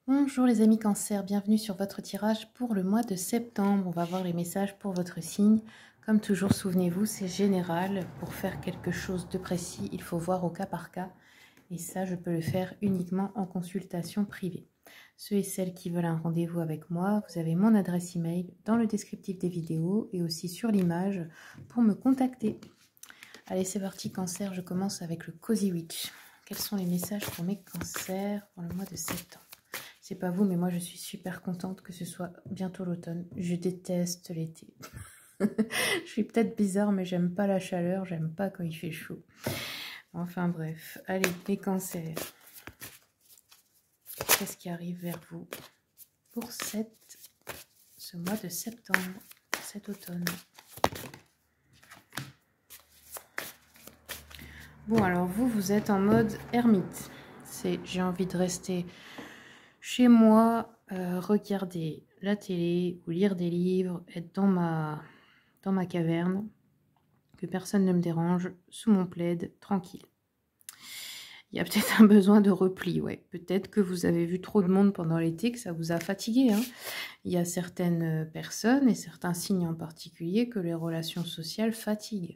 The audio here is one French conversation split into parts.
Bonjour les amis Cancer, bienvenue sur votre tirage pour le mois de septembre. On va voir les messages pour votre signe. Comme toujours, souvenez-vous, c'est général. Pour faire quelque chose de précis, il faut voir au cas par cas. Et ça, je peux le faire uniquement en consultation privée. Ceux et celles qui veulent un rendez-vous avec moi, vous avez mon adresse email dans le descriptif des vidéos et aussi sur l'image pour me contacter. Allez, c'est parti Cancer, je commence avec le Cozy Witch. Quels sont les messages pour mes cancers pour le mois de septembre? C'est pas vous, mais moi je suis super contente que ce soit bientôt l'automne. Je déteste l'été. Je suis peut-être bizarre, mais j'aime pas la chaleur, j'aime pas quand il fait chaud. Enfin bref, allez, les cancers. Qu'est-ce qui arrive vers vous pour ce mois de septembre, cet automne? Bon, alors vous êtes en mode ermite. C'est j'ai envie de rester chez moi, regarder la télé ou lire des livres, être dans ma caverne, que personne ne me dérange, sous mon plaid, tranquille. Il y a peut-être un besoin de repli, ouais. Peut-être que vous avez vu trop de monde pendant l'été, que ça vous a fatigué, hein. Il y a certaines personnes et certains signes en particulier que les relations sociales fatiguent.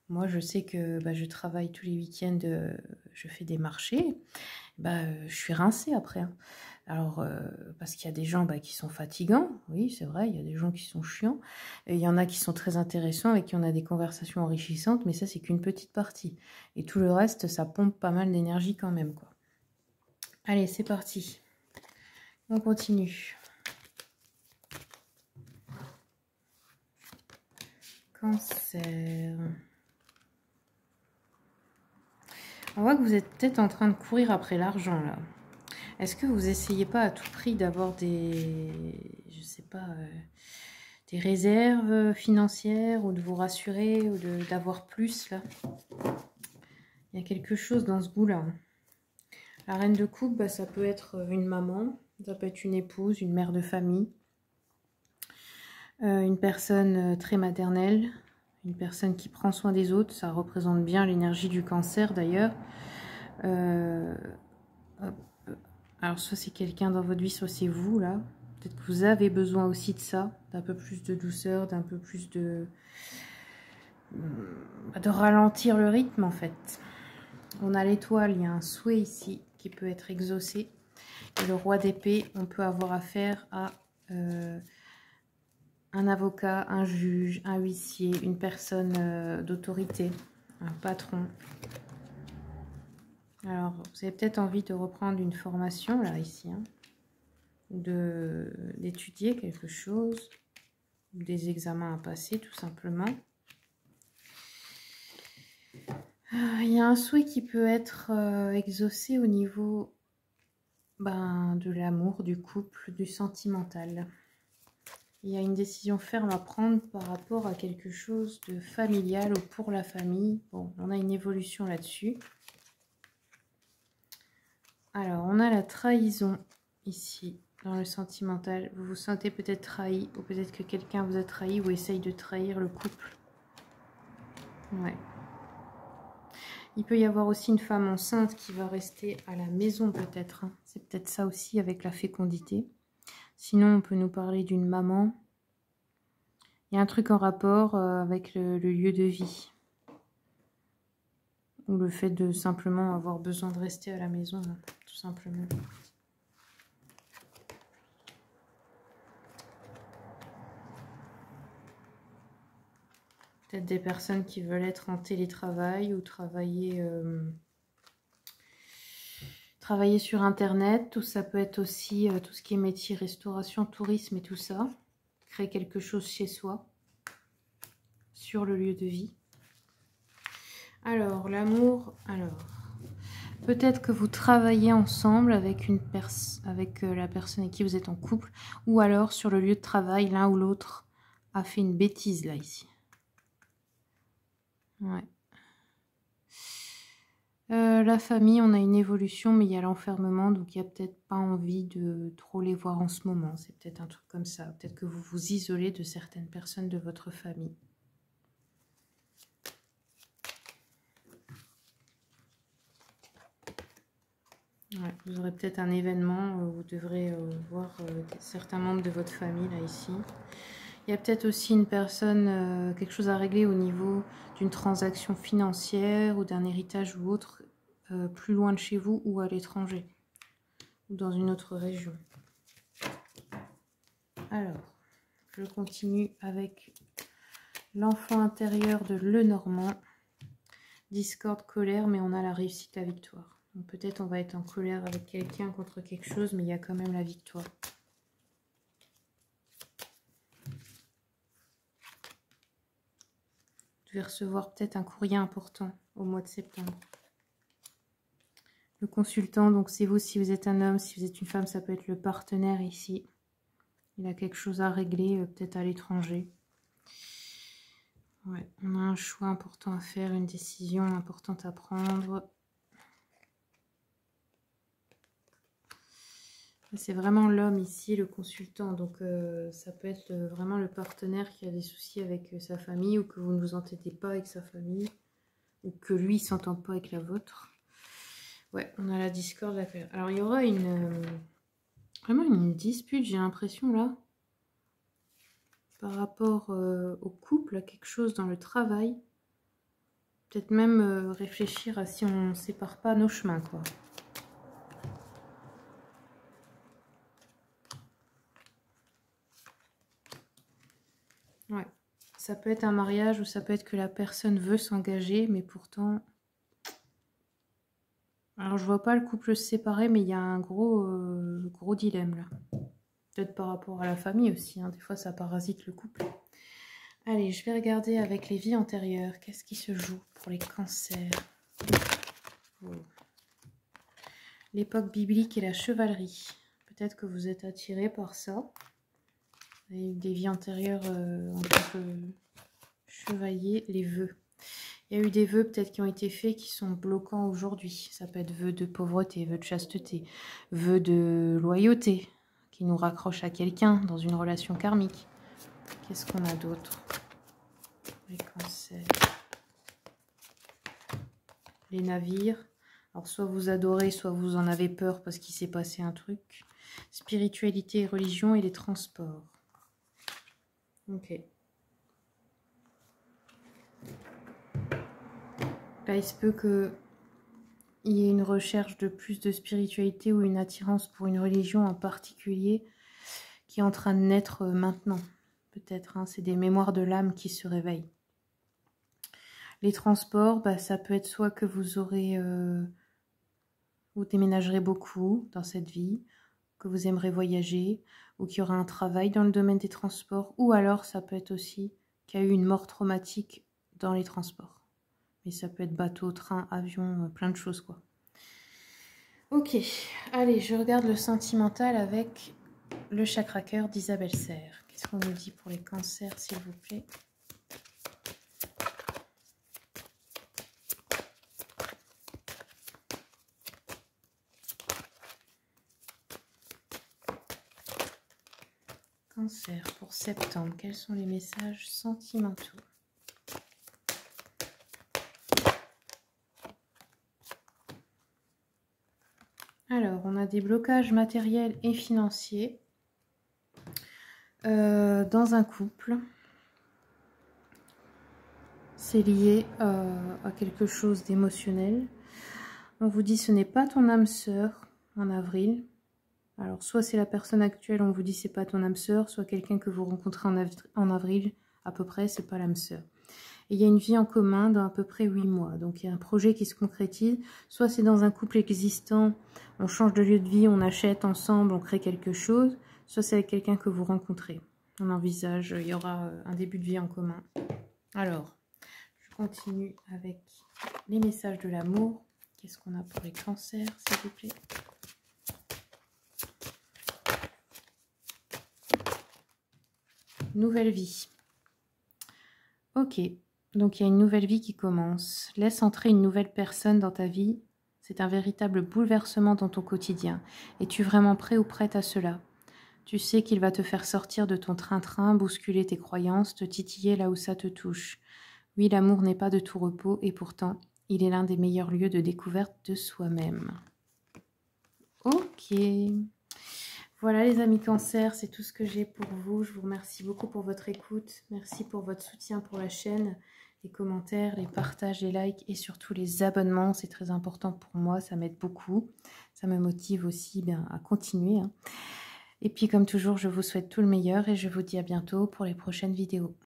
Moi, je sais que je travaille tous les week-ends, je fais des marchés. Je suis rincée après. Hein. Alors, parce qu'il y a des gens qui sont fatigants, oui, c'est vrai, il y a des gens qui sont chiants, et il y en a qui sont très intéressants et qui on a des conversations enrichissantes, mais ça, c'est qu'une petite partie. Et tout le reste, ça pompe pas mal d'énergie quand même, quoi. Allez, c'est parti. On continue. Cancer. On voit que vous êtes peut-être en train de courir après l'argent, là. Est-ce que vous essayez pas à tout prix d'avoir je sais pas, des réserves financières ou de vous rassurer ou d'avoir plus, là? Il y a quelque chose dans ce goût-là. La reine de coupe, ça peut être une maman, ça peut être une épouse, une mère de famille, une personne très maternelle, une personne qui prend soin des autres. Ça représente bien l'énergie du cancer, d'ailleurs. Alors, soit c'est quelqu'un dans votre vie, soit c'est vous, là. Peut-être que vous avez besoin aussi de ça, d'un peu plus de douceur, d'un peu plus de ralentir le rythme, en fait. On a l'étoile, il y a un souhait ici qui peut être exaucé. Et le roi d'épée, on peut avoir affaire à un avocat, un juge, un huissier, une personne d'autorité, un patron. Alors, vous avez peut-être envie de reprendre une formation, là, ici, hein, d'étudier quelque chose, des examens à passer, tout simplement. Il y a un souhait qui peut être exaucé au niveau de l'amour, du couple, du sentimental. Il y a une décision ferme à prendre par rapport à quelque chose de familial ou pour la famille. Bon, on a une évolution là-dessus. Alors, on a la trahison ici, dans le sentimental. Vous vous sentez peut-être trahi, ou peut-être que quelqu'un vous a trahi ou essaye de trahir le couple. Ouais. Il peut y avoir aussi une femme enceinte qui va rester à la maison peut-être. Hein. C'est peut-être ça aussi avec la fécondité. Sinon, on peut nous parler d'une maman. Il y a un truc en rapport avec le lieu de vie. Ou le fait de simplement avoir besoin de rester à la maison, hein, tout simplement. Peut-être des personnes qui veulent être en télétravail ou travailler sur Internet. Tout ça peut être aussi tout ce qui est métier, restauration, tourisme et tout ça. Créer quelque chose chez soi, sur le lieu de vie. Alors, l'amour, peut-être que vous travaillez ensemble avec la personne avec qui vous êtes en couple, ou alors sur le lieu de travail, l'un ou l'autre a fait une bêtise là, ici. Ouais. La famille, on a une évolution, mais il y a l'enfermement, donc il n'y a peut-être pas envie de trop les voir en ce moment. C'est peut-être un truc comme ça. Peut-être que vous vous isolez de certaines personnes de votre famille. Ouais, vous aurez peut-être un événement où vous devrez voir certains membres de votre famille, là, ici. Il y a peut-être aussi une personne, quelque chose à régler au niveau d'une transaction financière ou d'un héritage ou autre, plus loin de chez vous ou à l'étranger, ou dans une autre région. Alors, je continue avec l'enfant intérieur de Lenormand. Discorde, colère, mais on a la réussite, la victoire. Donc peut-être on va être en colère avec quelqu'un contre quelque chose, mais il y a quand même la victoire. Vous devez recevoir peut-être un courrier important au mois de septembre. Le consultant, donc c'est vous si vous êtes un homme, si vous êtes une femme, ça peut être le partenaire ici. Il a quelque chose à régler, peut-être à l'étranger. Ouais, on a un choix important à faire, une décision importante à prendre. C'est vraiment l'homme ici, le consultant. Donc ça peut être vraiment le partenaire qui a des soucis avec sa famille ou que vous ne vous entendez pas avec sa famille ou que lui ne s'entend pas avec la vôtre. Ouais, on a la discorde. Alors il y aura vraiment une dispute, j'ai l'impression là, par rapport au couple, à quelque chose dans le travail. Peut-être même réfléchir à si on ne sépare pas nos chemins, quoi. Ouais, ça peut être un mariage ou ça peut être que la personne veut s'engager, mais pourtant... Alors, je vois pas le couple se séparer, mais il y a un gros dilemme, là. Peut-être par rapport à la famille aussi, hein. Des fois, ça parasite le couple. Allez, je vais regarder avec les vies antérieures. Qu'est-ce qui se joue pour les cancers? Oh. L'époque biblique et la chevalerie. Peut-être que vous êtes attiré par ça. Vous avez eu des vies antérieures en tant que chevalier, les vœux. Il y a eu des vœux peut-être qui ont été faits qui sont bloquants aujourd'hui. Ça peut être vœux de pauvreté, vœux de chasteté, vœux de loyauté qui nous raccrochent à quelqu'un dans une relation karmique. Qu'est-ce qu'on a d'autre? Les cancers. Les navires. Alors soit vous adorez, soit vous en avez peur parce qu'il s'est passé un truc. Spiritualité et religion et les transports. Ok. Là, il se peut qu'il y ait une recherche de plus de spiritualité ou une attirance pour une religion en particulier qui est en train de naître maintenant. Peut-être, hein, c'est des mémoires de l'âme qui se réveillent. Les transports, bah, ça peut être soit que vous déménagerez beaucoup dans cette vie, que vous aimerez voyager, ou qu'il y aura un travail dans le domaine des transports, ou alors ça peut être aussi qu'il y a eu une mort traumatique dans les transports. Mais ça peut être bateau, train, avion, plein de choses, quoi. Ok, allez, je regarde le sentimental avec le chakra cœur d'Isabelle Serre. Qu'est-ce qu'on nous dit pour les cancers, s'il vous plaît? Cancer pour septembre. Quels sont les messages sentimentaux? Alors, on a des blocages matériels et financiers dans un couple. C'est lié à quelque chose d'émotionnel. On vous dit ce n'est pas ton âme sœur en avril. Alors, soit c'est la personne actuelle, on vous dit c'est pas ton âme sœur, soit quelqu'un que vous rencontrez en avril, à peu près, c'est pas l'âme sœur. Et il y a une vie en commun dans à peu près 8 mois. Donc, il y a un projet qui se concrétise. Soit c'est dans un couple existant, on change de lieu de vie, on achète ensemble, on crée quelque chose. Soit c'est avec quelqu'un que vous rencontrez. On envisage, il y aura un début de vie en commun. Alors, je continue avec les messages de l'amour. Qu'est-ce qu'on a pour les cancers, s'il vous plaît? Nouvelle vie. Ok, donc il y a une nouvelle vie qui commence. Laisse entrer une nouvelle personne dans ta vie. C'est un véritable bouleversement dans ton quotidien. Es-tu vraiment prêt ou prête à cela? Tu sais qu'il va te faire sortir de ton train-train, bousculer tes croyances, te titiller là où ça te touche. Oui, l'amour n'est pas de tout repos et pourtant, il est l'un des meilleurs lieux de découverte de soi-même. Ok. Voilà les amis Cancer, c'est tout ce que j'ai pour vous. Je vous remercie beaucoup pour votre écoute. Merci pour votre soutien pour la chaîne, les commentaires, les partages, les likes et surtout les abonnements. C'est très important pour moi, ça m'aide beaucoup. Ça me motive aussi à continuer. Et puis comme toujours, je vous souhaite tout le meilleur et je vous dis à bientôt pour les prochaines vidéos.